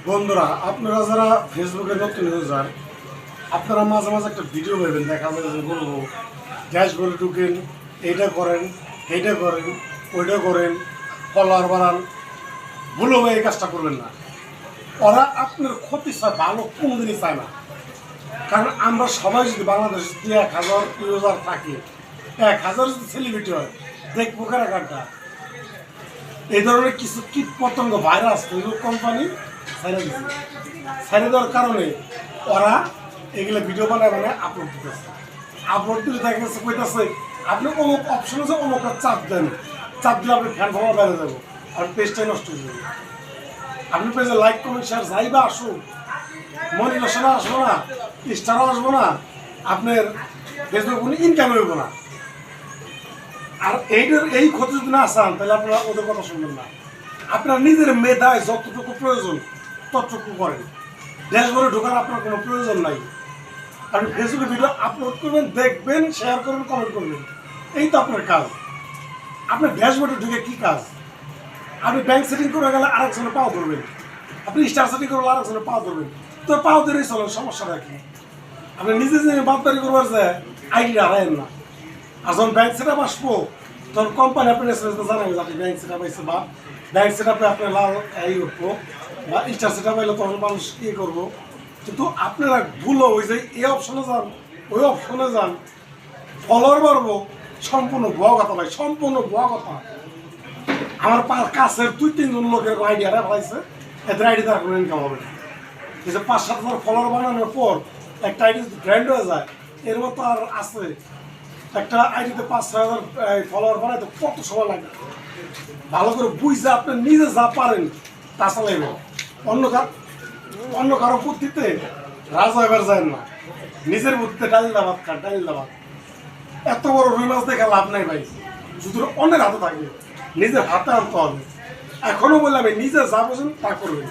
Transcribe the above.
বন্ধুরা, আপনারা যারা ফেসবুকে নতুন ইউজার, আপনারা মাঝে মাঝে একটা ভিডিও পাবেন, দেখা যায় যে বলবো ড্যাশবোর্ডে ঢুকেন, এইটা করেন, এইটা করেন, ওইটা করেন, ফলোয়ার বাড়ান। ভুলো ভাই এই কাজটা করবেন না। ওরা আপনার ক্ষতি চায়, ভালো কোনোদিনই চায় না। কারণ আমরা সবাই যদি বাংলাদেশে যদি 1000 ইউজার থাকে, 1000 যদি সেলিব্রিটি হয়, দেখবো কারাগারটা এই ধরনের কিছু কীট পতঙ্গ ভাইরাস ফেসবুক কোম্পানি ছেড়ে দিচ্ছে। ছেড়ে দেওয়ার কারণে ওরা এগুলো ভিডিও বানায় আপলোড দিতেছে। আপলোড দিলে দেখা গেছে কইতেছে আপনি অমুক অপশন আছে, অমুক চাপ দেন, চাপ দিলে আপনি ফ্যান ফলো বেড়ে যাবো আর পেজটাই নষ্ট হয়ে যাবে। আপনি পেজে লাইক কমেন্ট শেয়ার যাইবা আসুন, মনিটেশনও আসবো না, স্টারও আসবো না, আপনার ফেসবুক কোনো ইনকাম হইব না। আর এই ক্ষতি যদি না চান তাহলে আপনারা ওদের কথা শুনবেন না। আপনার নিজের মেধায় যতটুকু প্রয়োজন ততটুকু করেন। ড্যাশবোর্ডে ঢোকার আপনার কোনো প্রয়োজন নাই। আপনি ফেসবুকে ভিডিও আপলোড করবেন, দেখবেন, শেয়ার করবেন, কমেন্ট করবেন, এই তো আপনার কাজ। আপনার ড্যাশবোর্ডে ঢুকে কী কাজ? আপনি ব্যাংক সেটিং করে গেলে আরেকজনে পাও ধরবেন, আপনি স্টার সেটিং করলে আরেকজনে পাও ধরবেন, তো পাও ধরেই চলেন, সমস্যাটা কি? আপনি নিজে নিজে বাদবাড়ি করবার যে আইডিয়া হারায়েন না। আর যখন ব্যাংক সেট আপ আসবো তখন কোম্পানি আপনার এসএমএস জানাবে যে আপনি ব্যাংক সেট আপ আইসে, বা ব্যাংক সেট আপে আপনার লাল এই উঠবো বা স্টার সেট আপ আইলে তখন মানুষ ইয়ে করবো। কিন্তু আপনারা ভুলো ওই যে এই অপশনে যান, ওই অপশনে যান, ফলোয়ার বাড়বো, সম্পূর্ণ ভুয়া কথা ভাই, সম্পূর্ণ ভুয়া কথা। আমার কাছের 2-3 জন লোকের আইডিয়াটা পাইছে, এদের আইডি তার কোনো ইনকাম হবে না। এই যে 5-7 হাজার ফলোয়ার বানানোর পর একটা আইডি ব্র্যান্ড হয়ে যায়, এর মতো আর আছে। একটা আইডিতে 5-6 হাজার ফলোয়ার বানাইতে কত সময় লাগে? ভালো করে বুঝতে আপনি নিজে যা পারেন তা চালাইবেন। অন্য কারো বুদ্ধিতে রাজা এবার যায় না, নিজের বুদ্ধিতে ডালিল দাবাত খান, ডালিল দাবাত। এত বড় রুই মাছ দেখে লাভ নাই ভাই, শুধু অন্যের হাতে থাকবে, নিজের হাতে আনতে হবে। এখনো বললাম নিজে যা বোঝেন তা করবেন।